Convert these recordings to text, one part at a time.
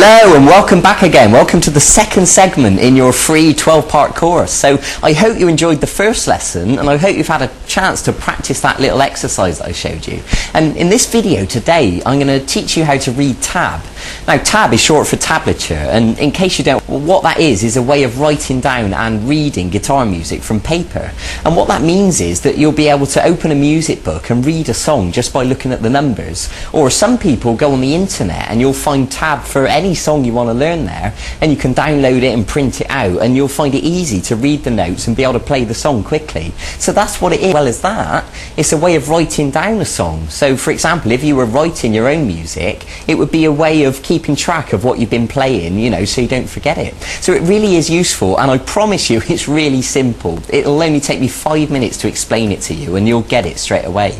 Hello and welcome back again. Welcome to the second segment in your free 12-part course. So I hope you enjoyed the first lesson and I hope you've had a chance to practice that little exercise that I showed you. And in this video today I'm going to teach you how to read tab. Now tab is short for tablature, and in case you don't, what that is a way of writing down and reading guitar music from paper. And what that means is that you'll be able to open a music book and read a song just by looking at the numbers. Or some people go on the internet and you'll find tab for any song you want to learn there, and you can download it and print it out, and you'll find it easy to read the notes and be able to play the song quickly. So that's what it is. As well as that, it's a way of writing down a song. So for example, if you were writing your own music, it would be a way of keeping track of what you've been playing, you know, so you don't forget it. So it really is useful, and I promise you it's really simple. It'll only take me 5 minutes to explain it to you and you'll get it straight away.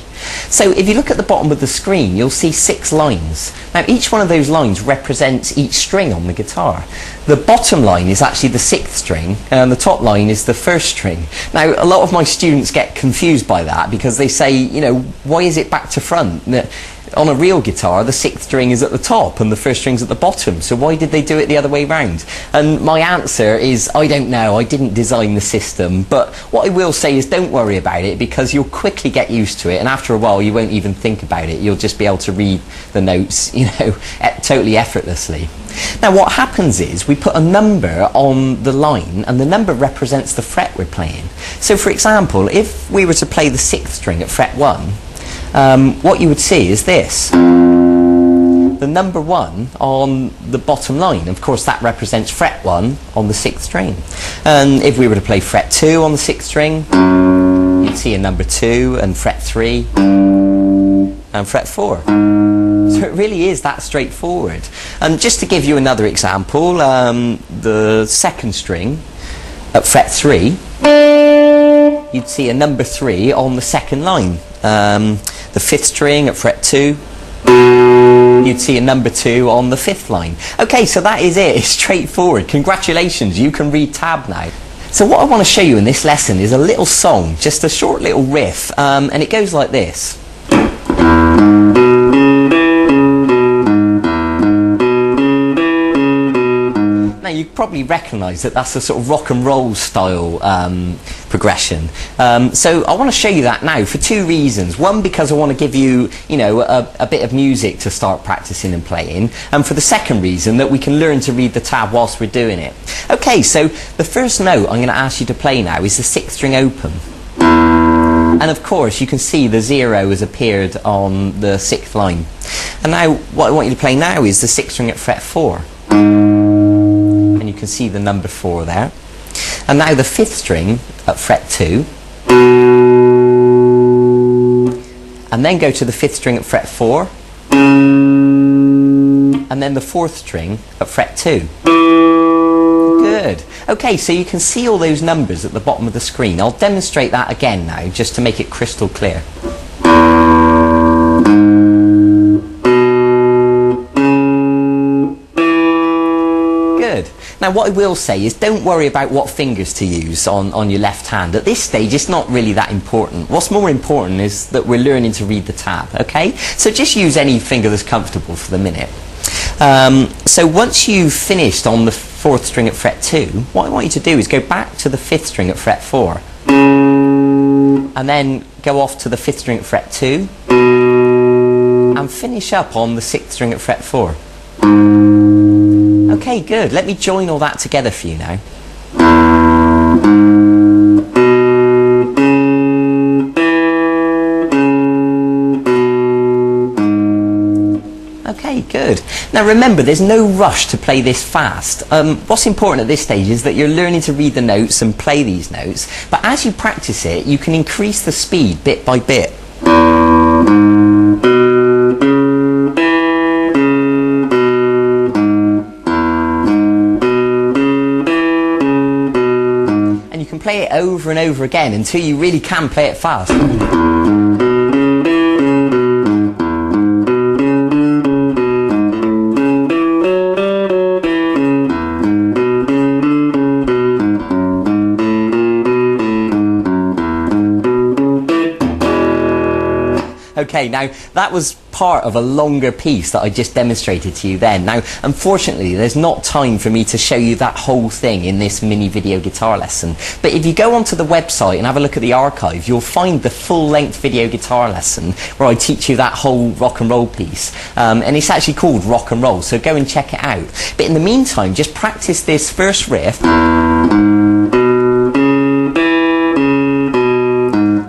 So if you look at the bottom of the screen, you'll see 6 lines. Now each one of those lines represents each string on the guitar. The bottom line is actually the 6th string and the top line is the 1st string. Now a lot of my students get confused by that because they say, you know, why is it back to front? On a real guitar, the 6th string is at the top and the 1st string's at the bottom, so why did they do it the other way round? And my answer is, I don't know, I didn't design the system, but what I will say is don't worry about it because you'll quickly get used to it, and after a while you won't even think about it. You'll just be able to read the notes, you know, totally effortlessly. Now what happens is we put a number on the line and the number represents the fret we're playing. So for example, if we were to play the 6th string at fret 1, what you would see is this. The number 1 on the bottom line, of course that represents fret 1 on the 6th string. And if we were to play fret 2 on the 6th string, you'd see a number 2 and fret 3 and fret 4. So it really is that straightforward. And just to give you another example, the 2nd string at fret 3, you'd see a number 3 on the 2nd line. The 5th string at fret 2, you'd see a number 2 on the 5th line. Okay, so that is it. It's straightforward. Congratulations, you can read tab now. So what I want to show you in this lesson is a little song, just a short little riff, and it goes like this. Now you probably recognise that that's a sort of rock and roll style progression. So I want to show you that now for 2 reasons. One, because I want to give you, you know, a bit of music to start practicing and playing, and for the second reason that we can learn to read the tab whilst we're doing it. Okay, so the first note I'm going to ask you to play now is the 6th string open. And of course you can see the 0 has appeared on the 6th line. And now what I want you to play now is the 6th string at fret 4. And you can see the number 4 there. And now the 5th string at fret 2. And then go to the 5th string at fret 4. And then the 4th string at fret 2. Good. Okay, so you can see all those numbers at the bottom of the screen. I'll demonstrate that again now, just to make it crystal clear. Good. Now what I will say is don't worry about what fingers to use on your left hand. At this stage it's not really that important. What's more important is that we're learning to read the tab, okay? So just use any finger that's comfortable for the minute. So once you've finished on the 4th string at fret 2, what I want you to do is go back to the 5th string at fret 4 and then go off to the 5th string at fret 2 and finish up on the 6th string at fret 4. Okay, good. Let me join all that together for you now. Okay, good. Now remember, there's no rush to play this fast. What's important at this stage is that you're learning to read the notes and play these notes, but as you practice it, you can increase the speed bit by bit. And you can play it over and over again until you really can play it fast. Okay, now that was part of a longer piece that I just demonstrated to you then. Now, unfortunately, there's not time for me to show you that whole thing in this mini video guitar lesson. But if you go onto the website and have a look at the archive, you'll find the full-length video guitar lesson where I teach you that whole rock and roll piece. And it's actually called Rock and Roll, so go and check it out. But in the meantime, just practice this first riff.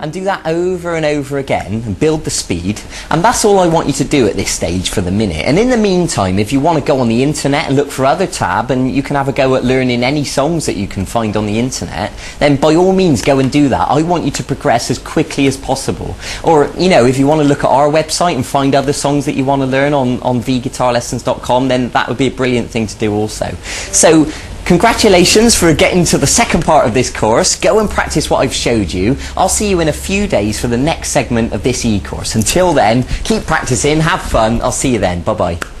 And do that over and over again and build the speed, and that's all I want you to do at this stage for the minute. And in the meantime, if you want to go on the internet and look for other tab, and you can have a go at learning any songs that you can find on the internet, then by all means go and do that. I want you to progress as quickly as possible. Or, you know, if you want to look at our website and find other songs that you want to learn on vguitarlessons.com, then that would be a brilliant thing to do also. So congratulations for getting to the second part of this course. Go and practice what I've showed you. I'll see you in a few days for the next segment of this e-course. Until then, keep practicing, have fun. I'll see you then. Bye-bye.